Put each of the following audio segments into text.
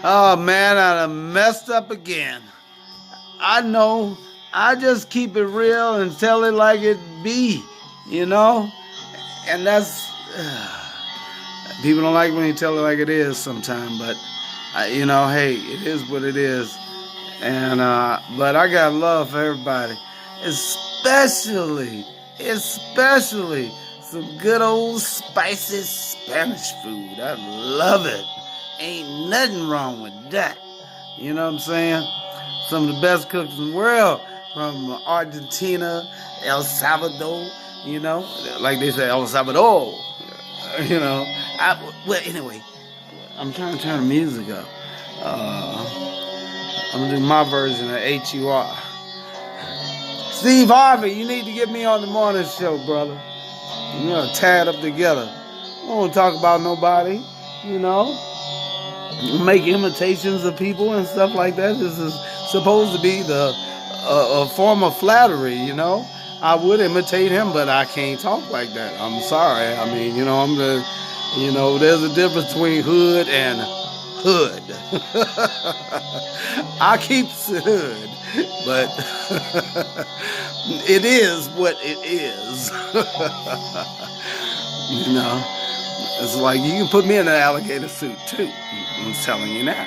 Oh man, I done messed up again. I know. I just keep it real and tell it like it be, you know? And that's. People don't like when you tell it like it is sometimes, but, hey, it is what it is. And, but I got love for everybody. Especially some good old spicy Spanish food. I love it. Ain't nothing wrong with that. You know what I'm saying? Some of the best cooks in the world from Argentina, El Salvador, like they say, El Salvador, Well, anyway, I'm trying to turn the music up. I'm going to do my version of HUR. Steve Harvey, you need to get me on the morning show, brother. Tie it up together. I don't want to talk about nobody, make imitations of people and stuff like that. This is supposed to be a form of flattery, I would imitate him, but I can't talk like that. I'm sorry. I mean, there's a difference between hood and hood. I keep it hood, but it is what it is. It's like you can put me in an alligator suit too. I'm telling you now.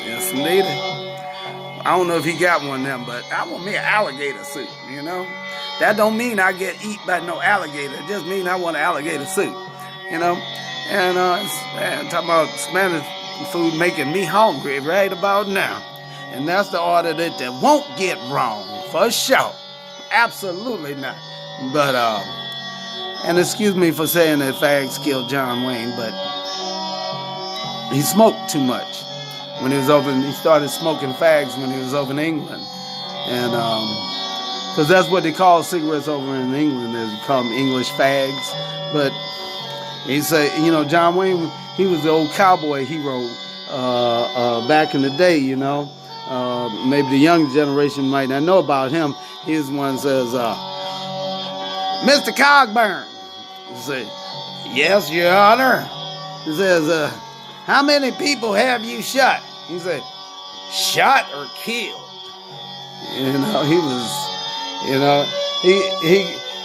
Yes, indeed. I don't know if he got one of them, but I want me an alligator suit, That don't mean I get eat by no alligator. It just means I want an alligator suit, And talking about Spanish food making me hungry right about now. And that's the order that won't get wrong, for sure. Absolutely not. But, and excuse me for saying that fags killed John Wayne, but he smoked too much. When he was over, he started smoking fags when he was over in England. And, because that's what they call cigarettes over in England, they call them English fags. But he said, John Wayne, he was the old cowboy hero back in the day, Maybe the young generation might not know about him. His one says, Mr. Cogburn. He said, yes, Your Honor. He says, how many people have you shot? He said, shot or killed? He was,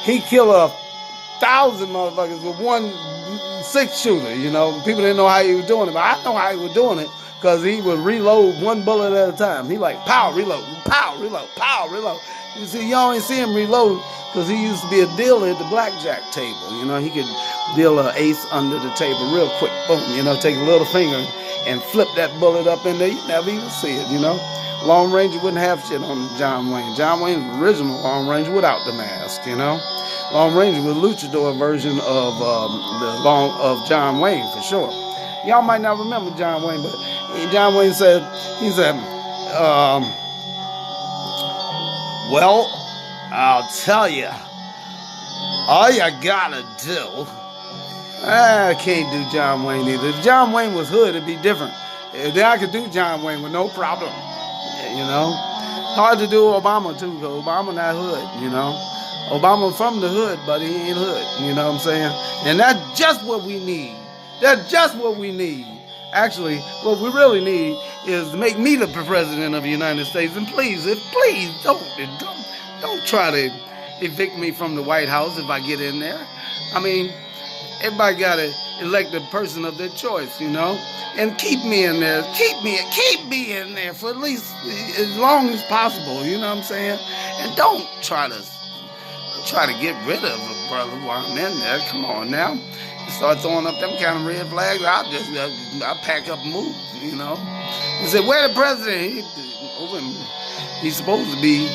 he killed 1,000 motherfuckers with one 6-shooter, People didn't know how he was doing it, but I know how he was doing it because he would reload one bullet at a time. He like, pow, reload, pow, reload, pow, reload. You see, you always see him reload because he used to be a dealer at the blackjack table. He could deal an ace under the table real quick. Boom, take a little finger and flip that bullet up in there. You never even see it, Long Ranger wouldn't have shit on John Wayne. John Wayne was the original Long Ranger without the mask, Long Ranger was a luchador version of of John Wayne for sure. Y'all might not remember John Wayne, but John Wayne said, well, I'll tell you, all you gotta do. I can't do John Wayne either. If John Wayne was hood, it'd be different. Then I could do John Wayne with no problem. Hard to do Obama too, because Obama not hood, Obama from the hood, but he ain't hood, you know what I'm saying? And that's just what we need. That's just what we need. Actually, what we really need is to make me the president of the United States. And please don't try to evict me from the White House if I get in there. I mean, everybody got to elect a person of their choice, and keep me in there. Keep me in there for at least as long as possible, you know what I'm saying? And don't try to get rid of a brother while I'm in there. Come on now. You start throwing up them kind of red flags, I'll pack up and move, He said, where the president? He's supposed to be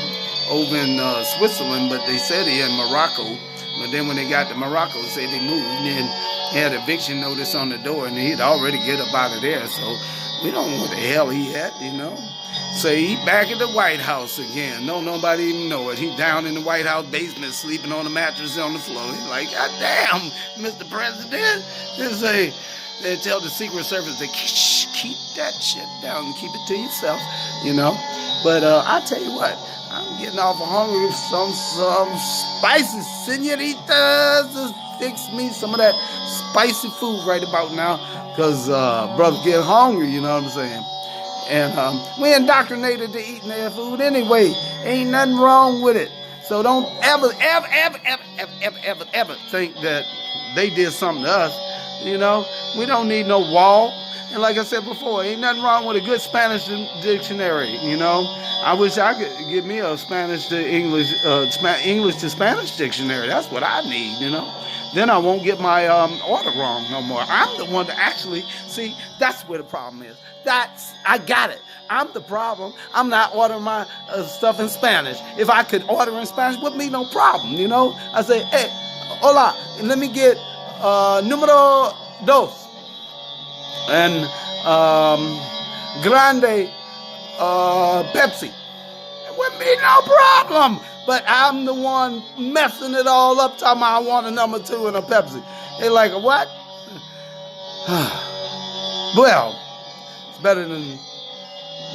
over in Switzerland, but they said he in Morocco. But then when they got to Morocco, they said they moved. And then he had eviction notice on the door, and he'd already get up out of there. So we don't know what the hell he had, So he back at the White House again. No, nobody even know it. He down in the White House basement sleeping on a mattress on the floor. He's like, God damn, Mr. President. They tell the Secret Service to keep that shit down and keep it to yourself, But I tell you what, I'm getting awful hungry with some spicy senoritas to fix me some of that spicy food right about now. Because brother getting hungry, you know what I'm saying? And we indoctrinated to eating their food anyway. Ain't nothing wrong with it. So don't ever think that they did something to us. You know, we don't need no wall. And like I said before, ain't nothing wrong with a good Spanish dictionary. You know, I wish I could get me a Spanish to English, English to Spanish dictionary. That's what I need. You know, then I won't get my order wrong no more. I'm the one to actually see. That's where the problem is. I got it. I'm the problem. I'm not ordering my stuff in Spanish. If I could order in Spanish, would be no problem. You know, I say, hey, hola, let me get número dos. And grande Pepsi. It wouldn't be no problem. But I'm the one messing it all up, talking about I want a number 2 and a Pepsi. They're like, what? Well, it's better than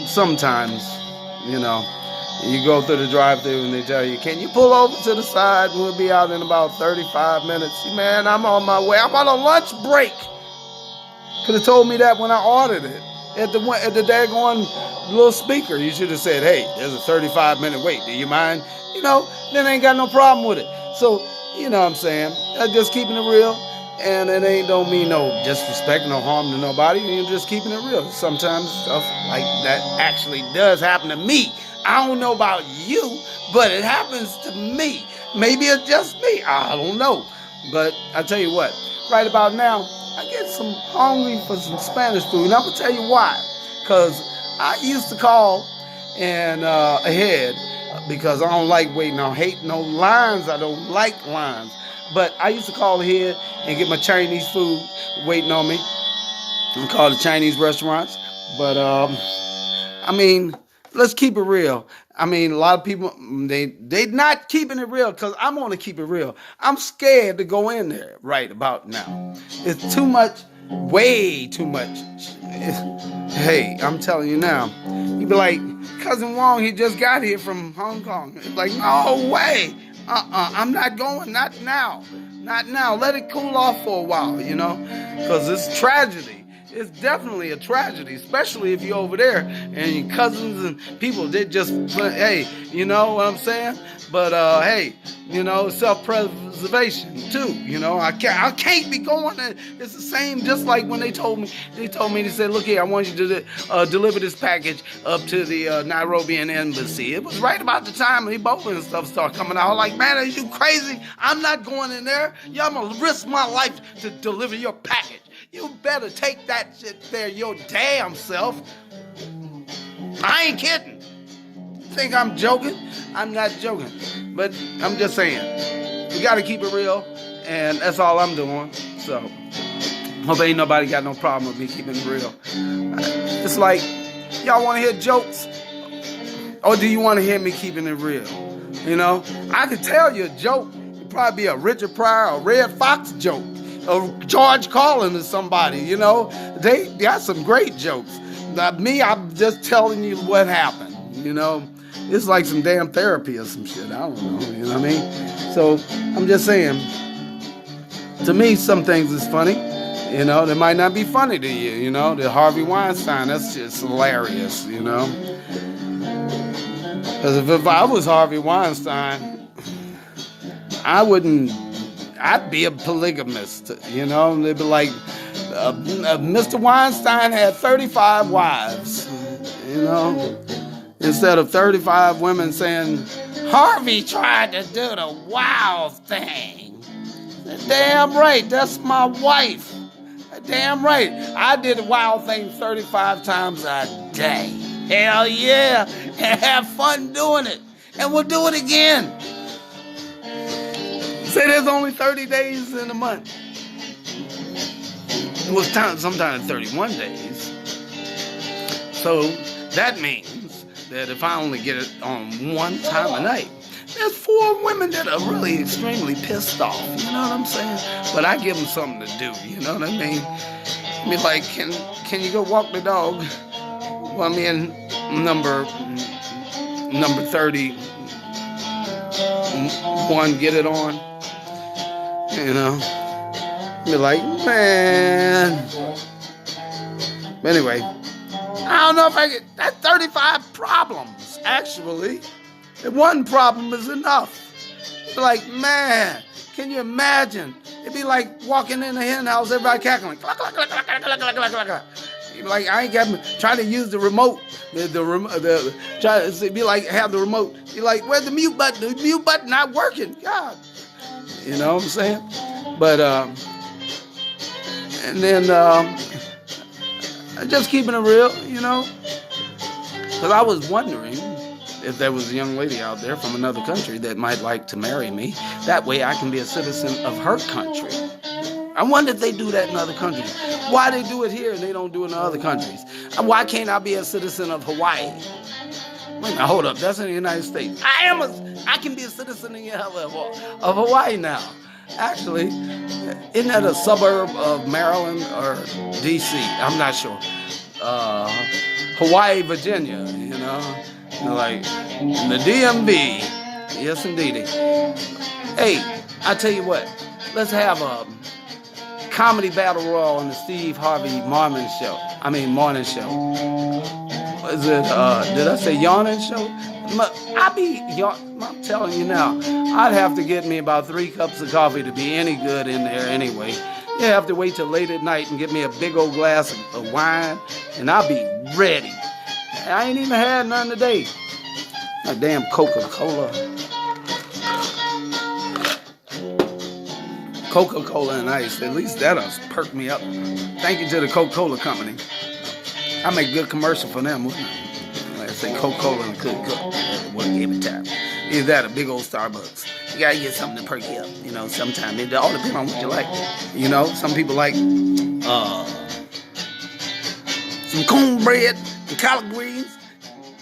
sometimes, you know. You go through the drive-thru and they tell you, can you pull over to the side? We'll be out in about 35 minutes. Man, I'm on my way. I'm on a lunch break. Could have told me that when I ordered it at the daggone little speaker. You should have said, hey, there's a 35-minute wait. Do you mind? You know, then I ain't got no problem with it. So, you know what I'm saying? Just keeping it real. And it don't mean no disrespect, no harm to nobody. You're just keeping it real. Sometimes stuff like that actually does happen to me. I don't know about you, but it happens to me. Maybe it's just me. I don't know. But I tell you what, right about now, I get some hungry for some Spanish food. And I'm going to tell you why. Because I used to call and ahead because I don't like waiting. I hate no lines. I don't like lines. But I used to call ahead and get my Chinese food waiting on me. And call the Chinese restaurants. But, I mean, let's keep it real. I mean, a lot of people, they not keeping it real because I'm going to keep it real. I'm scared to go in there right about now. It's too much, way too much. Hey, I'm telling you now. You be like, Cousin Wong, he just got here from Hong Kong. It's like, no way. I'm not going, not now. Not now. Let it cool off for a while, you know, because it's tragedy. It's definitely a tragedy, especially if you're over there and your cousins and people, they just, hey, you know what I'm saying? But, hey, you know, self-preservation too, you know, I can't be going there. It's the same, just like when they told me, they said, look here, I want you to deliver this package up to the Nairobian embassy. It was right about the time Ebola and stuff started coming out. I was like, man, are you crazy? I'm not going in there. Yeah, I'm going to risk my life to deliver your package. You better take that shit there your damn self. I ain't kidding. Think I'm joking? I'm not joking. But I'm just saying, we got to keep it real, and that's all I'm doing. So, hope ain't nobody got no problem with me keeping it real. It's like, y'all want to hear jokes? Or do you want to hear me keeping it real? You know, I could tell you a joke. It'd probably be a Richard Pryor or Red Fox joke. Or George Carlin or somebody, you know. They got some great jokes. Not me, I'm just telling you what happened, you know. It's like some damn therapy or some shit. I don't know, you know what I mean? So, I'm just saying, to me, some things is funny. You know, they might not be funny to you, you know. The Harvey Weinstein, that's just hilarious, you know. Because if I was Harvey Weinstein, I'd be a polygamist, you know. They'd be like, Mr. Weinstein had 35 wives, you know. Instead of 35 women saying, Harvey tried to do the wild thing. Damn right, that's my wife. Damn right, I did the wild thing 35 times a day. Hell yeah, and have fun doing it. And we'll do it again. Say there's only 30 days in a month. Well, sometimes 31 days. So that means that if I only get it on one time a night, there's 4 women that are really extremely pissed off. You know what I'm saying? But I give them something to do. You know what I mean? I mean, like, can you go walk the dog? Well, I mean, number 31, get it on. You know, be like, man. Anyway, I don't know if I get, that's 35 problems, actually. And one problem is enough. Like, man, can you imagine? It'd be like walking in a hen house, everybody cackling. Cluck, cluck, cluck, cluck, cluck, cluck, cluck, cluck, cluck. Like, I ain't got trying to use the remote. Try to be like, have the remote. You're like, where's the mute button? The mute button not working. God. You know what I'm saying? But, and then, just keeping it real, you know? Because I was wondering if there was a young lady out there from another country that might like to marry me. That way I can be a citizen of her country. I wonder if they do that in other countries. Why they do it here and they don't do it in other countries? And why can't I be a citizen of Hawaii? Wait a minute, hold up. That's in the United States. I can be a citizen of Hawaii now. Actually, isn't that a suburb of Maryland or D.C.? I'm not sure. Hawaii, Virginia, you know? Like, in the DMV. Yes, indeed. Hey, I tell you what. Let's have a comedy battle royal on the Steve Harvey morning show. Is it, did I say yawning show? I'm telling you now, I'd have to get me about 3 cups of coffee to be any good in there anyway. You have to wait till late at night and get me a big old glass of wine, and I'll be ready. I ain't even had none today. A damn Coca-Cola. Coca-Cola and ice. At least that'll perk me up. Thank you to the Coca-Cola company. I make good commercial for them, wouldn't I? Like I say, Coca-Cola and Coca-Cola. What every time. Either that or big old Starbucks. You gotta get something to perk you up. You know, sometimes it all depends on what you like. You know, some people like some cornbread and collard greens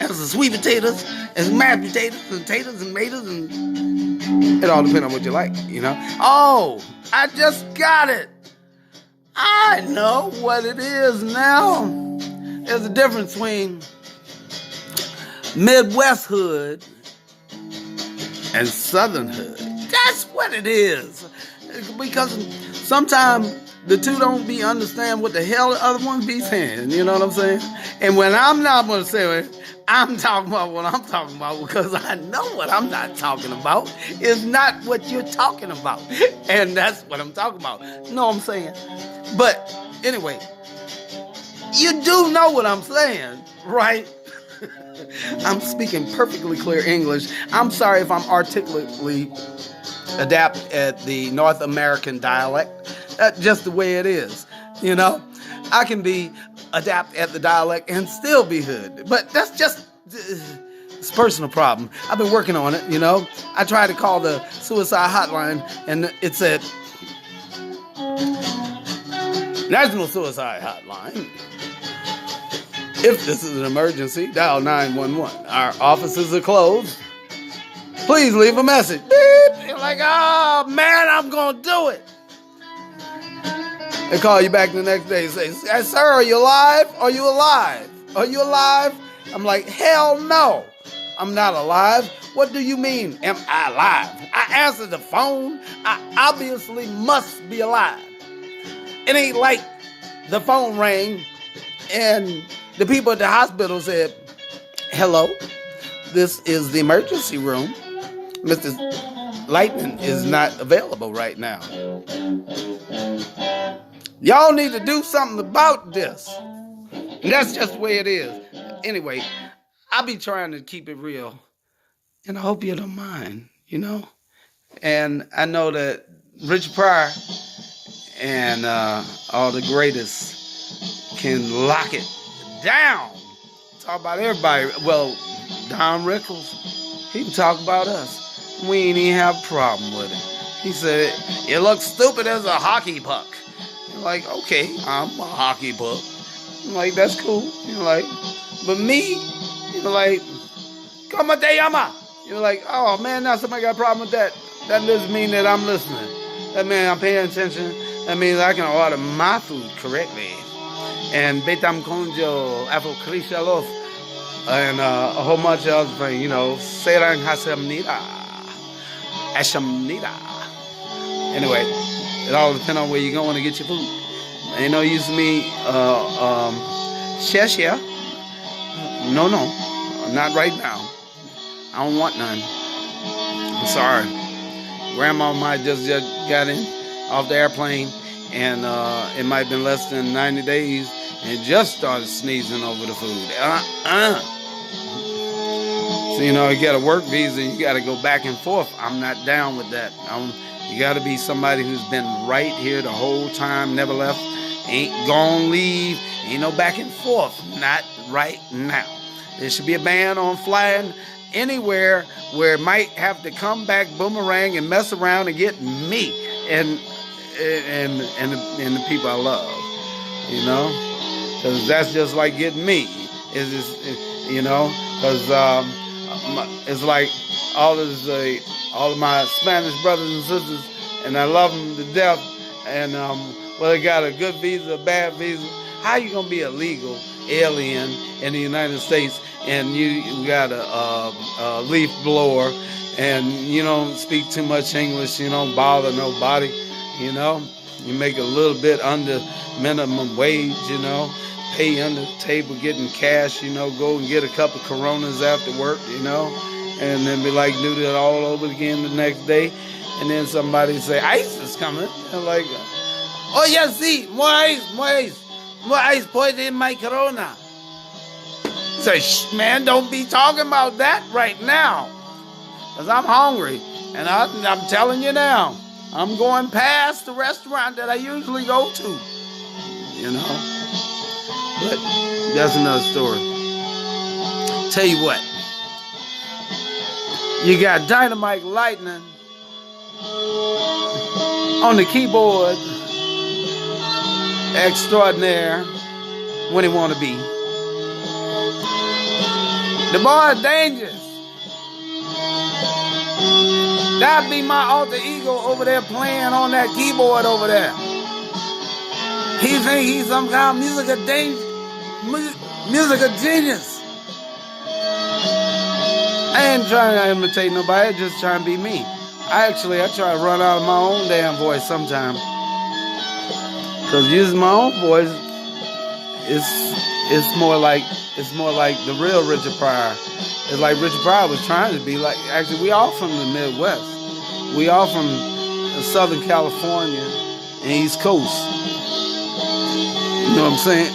and some sweet potatoes and some mashed potatoes and taters and maters, and it all depends on what you like, you know. Oh, I just got it. I know what it is now. There's a difference between Midwest hood and Southern hood. That's what it is. Because sometimes the two don't be understand what the hell the other one be saying. You know what I'm saying? And when I'm not going to say it, I'm talking about what I'm talking about, because I know what I'm not talking about is not what you're talking about. And that's what I'm talking about. You know what I'm saying? But anyway, you do know what I'm saying, right? I'm speaking perfectly clear English. I'm sorry if I'm articulately adept at the North American dialect. That's just the way it is, you know? I can be adept at the dialect and still be hood. But that's just, it's a personal problem. I've been working on it, you know? I tried to call the suicide hotline, and it said, National Suicide Hotline. If this is an emergency, dial 911. Our offices are closed. Please leave a message. Beep. You're like, oh, man, I'm going to do it. They call you back the next day and say, hey, sir, are you alive? Are you alive? Are you alive? I'm like, hell no. I'm not alive. What do you mean, am I alive? I answered the phone. I obviously must be alive. It ain't like the phone rang and the people at the hospital said, hello, this is the emergency room. Mr. Lightning is not available right now. Y'all need to do something about this. And that's just the way it is. Anyway, I'll be trying to keep it real. And I hope you don't mind, you know. And I know that Richard Pryor and all the greatest can lock it down. Talk about everybody. Well, Don Rickles, he can talk about us. We ain't even have a problem with it. He said, you look stupid as a hockey puck. You're like, okay, I'm a hockey puck. I'm like, that's cool. You're like, but me, you're like, como te llama? You're like, oh man, now somebody got a problem with that. That doesn't mean that I'm listening. That means I'm paying attention. That means I can order my food correctly. And betam conjo, afro-krishalos, and a whole bunch of other things, you know, serang hasamnida, ashamnida. Anyway, it all depends on where you're going to get your food. Ain't no use me, sheshia. No, not right now. I don't want none. I'm sorry. Grandma might just got in off the airplane, and it might have been less than 90 days, and just started sneezing over the food. So, you know, you got a work visa, you got to go back and forth. I'm not down with that. You got to be somebody who's been right here the whole time, never left, ain't gonna leave, ain't no back and forth. Not right now. There should be a ban on flying anywhere where it might have to come back boomerang and mess around and get me and the people I love, you know, because that's just like getting me. You know, because it's like all of my Spanish brothers and sisters, and I love them to death, and whether they got a good visa, a bad visa, how you gonna be a legal alien in the United States and you got a leaf blower and you don't speak too much English, you don't bother nobody, you know, you make a little bit under minimum wage, you know, pay under the table getting cash, you know, go and get a couple Coronas after work, you know, and then be like do that all over again the next day, and then somebody say ICE is coming, and like, oh yes, see, more ice put in my Corona. Say, shh, man, don't be talking about that right now, because I'm hungry, and I'm telling you now, I'm going past the restaurant that I usually go to, you know, but that's another story. Tell you what, you got Dynamite Lightning on the keyboard extraordinaire when he want to be. The boy is dangerous. That'd be my alter ego over there playing on that keyboard over there. He think he's some kind of musical genius. I ain't trying to imitate nobody, I'm just trying to be me. I try to run out of my own damn voice sometimes. Because using my own voice, it's more like the real Richard Pryor. It's like Richard Pryor was trying to be like. Actually, we all from the Midwest. We all from Southern California and East Coast. You know what I'm saying?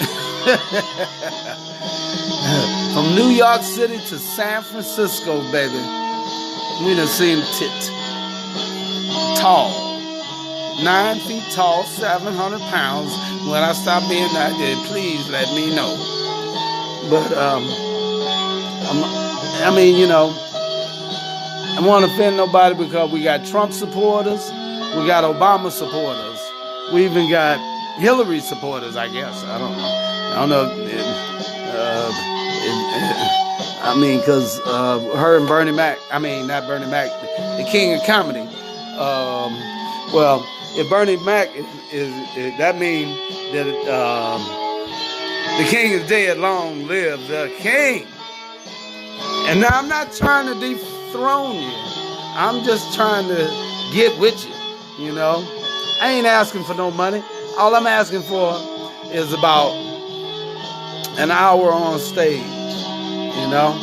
From New York City to San Francisco, baby. We done seen tit. Tall. 9 feet tall, 700 pounds. When I stop being that, please let me know. But, I mean, you know, I don't want to offend nobody because we got Trump supporters, we got Obama supporters, we even got Hillary supporters, I guess. I don't know. I mean, because her and Bernie Mac, I mean, not Bernie Mac, the king of comedy. Well, if Bernie Mac is that means that the king is dead, long live the king. And now I'm not trying to dethrone you. I'm just trying to get with you, you know. I ain't asking for no money. All I'm asking for is about an hour on stage, you know.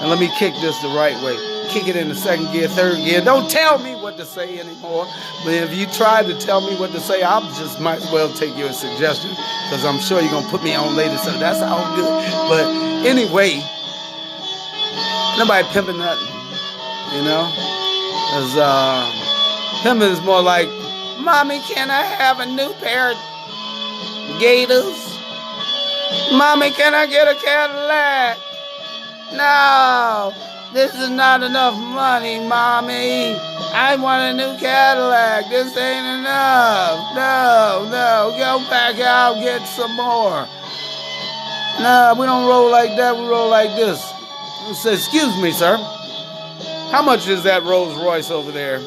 And let me kick this the right way. Kick it in the second gear, third gear. Don't tell me what to say anymore. But if you try to tell me what to say, I just might as well take your suggestion, because I'm sure you're going to put me on later, so that's all good. But anyway, nobody pimping nothing, you know? Because pimping is more like, Mommy, can I have a new pair of Gators? Mommy, can I get a Cadillac? No. This is not enough money, Mommy. I want a new Cadillac. This ain't enough. No. Go back out, get some more. No, we don't roll like that. We roll like this. I said, excuse me, sir. How much is that Rolls Royce over there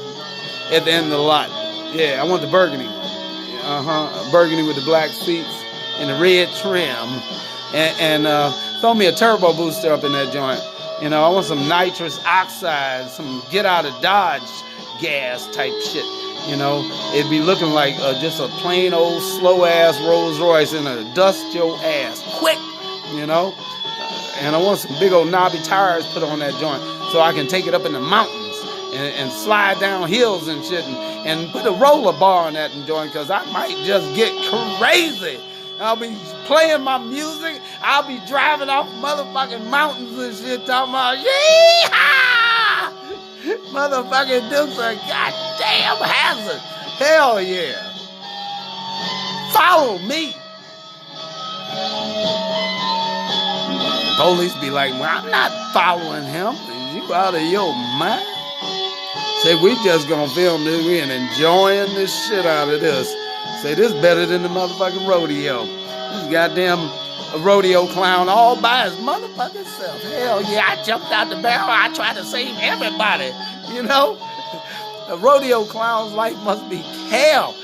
at the end of the lot? Yeah, I want the burgundy one. Burgundy with the black seats and the red trim. And throw me a turbo booster up in that joint. You know, I want some nitrous oxide, some get out of Dodge gas type shit. You know, it'd be looking like just a plain old slow ass Rolls Royce and a dust your ass quick. You know, And I want some big old knobby tires put on that joint so I can take it up in the mountains and slide down hills and shit and put a roller bar on that joint because I might just get crazy. I'll be playing my music. I'll be driving off motherfucking mountains and shit talking about, yeehaw! Motherfucking Duke's a goddamn hazard. Hell yeah. Follow me. Police be like, well, I'm not following him. You out of your mind? Say, we just gonna film this and enjoying the shit out of this. Say, this better than the motherfucking rodeo. This goddamn rodeo clown all by his motherfucking self. Hell yeah, I jumped out the barrel. I tried to save everybody, you know? A rodeo clown's life must be hell.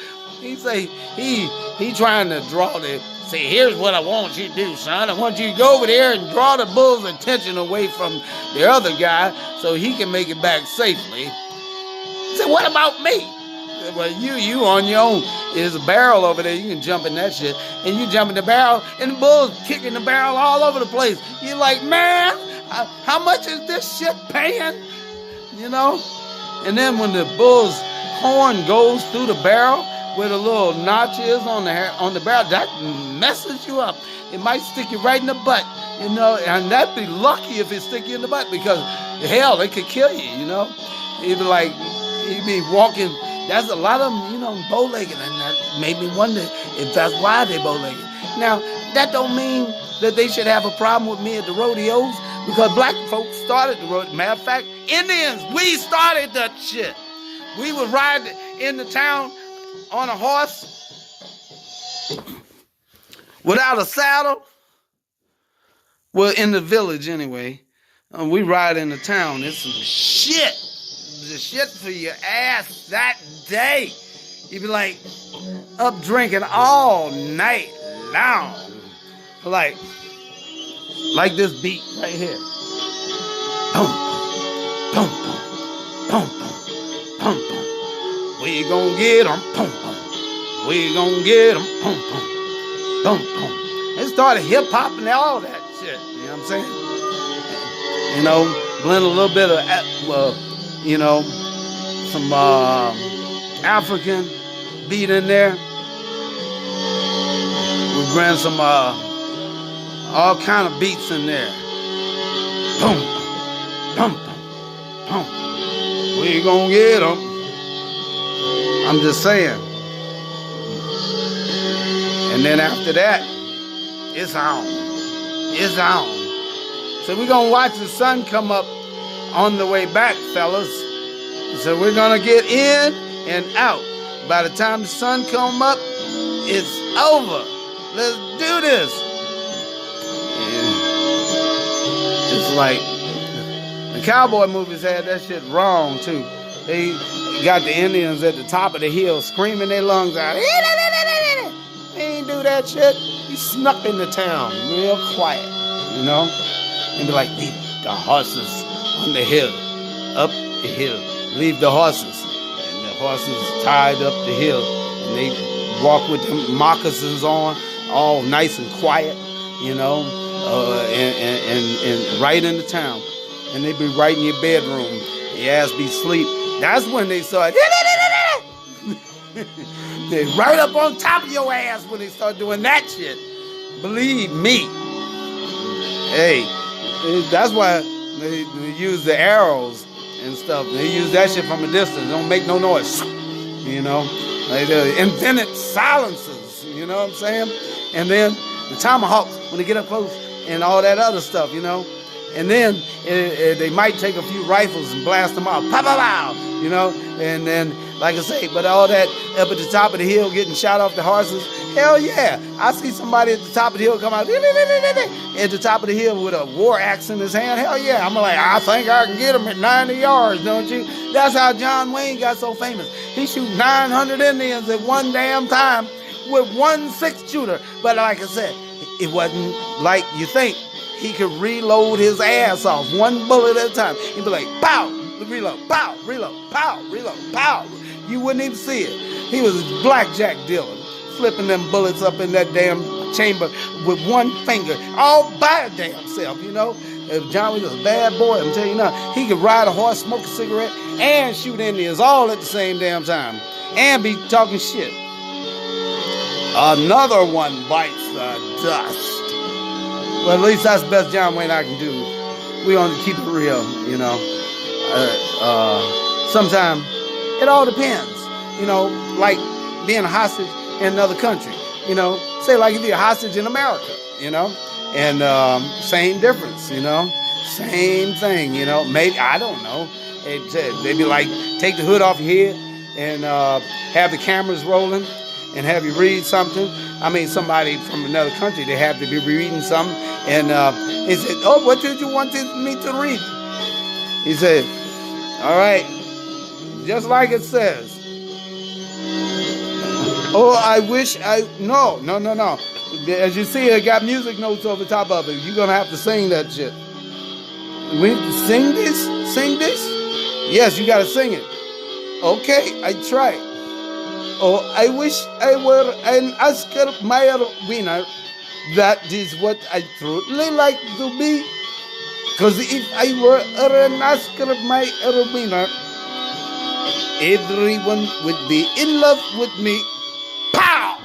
He say, he trying to draw the, say, here's what I want you to do, son. I want you to go over there and draw the bull's attention away from the other guy so he can make it back safely. Say, what about me? Well, you on your own. There's a barrel over there. You can jump in that shit. And you jump in the barrel, and the bull's kicking the barrel all over the place. You're like, man, how much is this shit paying? You know? And then when the bull's horn goes through the barrel, where the little notch is on the barrel, that messes you up. It might stick you right in the butt, you know? And that'd be lucky if it stick you in the butt because, hell, it could kill you, you know? You'd be like, you'd be walking. That's a lot of them, you know, bow-legged, and that made me wonder if that's why they bow-legged. Now, that don't mean that they should have a problem with me at the rodeos, because black folks started the rodeo. Matter of fact, Indians, we started that shit. We would ride into town on a horse without a saddle. Well, in the village anyway. We ride into town. It's some shit. The shit for your ass that day. You'd be like up drinking all night long. Like this beat right here. Boom, boom, boom, boom, boom, boom. We gon' get 'em, boom, boom. We gon' get 'em, boom, boom, boom, boom. It started hip hop and all that shit. You know what I'm saying? You know, blend a little bit of you know, some African beat in there. We bring some all kind of beats in there. Boom, boom, boom, boom. We gonna get them. I'm just saying. And then after that, it's on. It's on. So we're gonna watch the sun come up on the way back, fellas. So we're gonna get in and out. By the time the sun come up, it's over. Let's do this. And it's like the cowboy movies had that shit wrong too. They got the Indians at the top of the hill screaming their lungs out. They ain't do that shit. He snuck into town real quiet, you know, and be like, leave the horses on the hill, up the hill. Leave the horses. And the horses tied up the hill. And they walk with them moccasins on, all nice and quiet, you know, and right into town. And they be right in your bedroom. Your ass be asleep. That's when they start. They right up on top of your ass when they start doing that shit. Believe me. Hey, that's why they use the arrows and stuff. They use that shit from a distance. Don't make no noise. You know? Like the invented silencers. You know what I'm saying? And then the tomahawks when they get up close and all that other stuff, you know? And then they might take a few rifles and blast them out. Pow, pow, pow. You know? And then, like I say, but all that up at the top of the hill getting shot off the horses, hell yeah. I see somebody at the top of the hill come out at the top of the hill with a war axe in his hand. Hell yeah. I'm like, I think I can get him at 90 yards, don't you? That's how John Wayne got so famous. He shoot 900 Indians at one damn time with one 6-shooter. But like I said, it wasn't like you think. He could reload his ass off one bullet at a time. He'd be like, pow, reload, pow, reload, pow, reload, pow. You wouldn't even see it. He was a blackjack dealer, flipping them bullets up in that damn chamber with one finger, all by a damn self, you know. If John was a bad boy, I'm telling you now, he could ride a horse, smoke a cigarette, and shoot Indians all at the same damn time, and be talking shit. Another one bites the dust. Well, at least that's the best John Wayne I can do. We want to keep it real, you know. Sometimes it all depends, you know, like being a hostage in another country, you know. Say like if you're a hostage in America, you know, and same difference, you know, same thing, you know. Maybe, I don't know. They'd be like, take the hood off your head and have the cameras rolling and have you read something. I mean, somebody from another country, they have to be reading something. And he said, oh, what did you want me to read? He said, all right, just like it says. Oh, I wish no. As you see, it got music notes over top of it. You're going to have to sing that shit. We sing this? Sing this? Yes, you got to sing it. Okay, I try. Oh, I wish I were an Oscar Mayer winner. That is what I truly like to be. Because if I were an Oscar Mayer winner, everyone would be in love with me. Pow!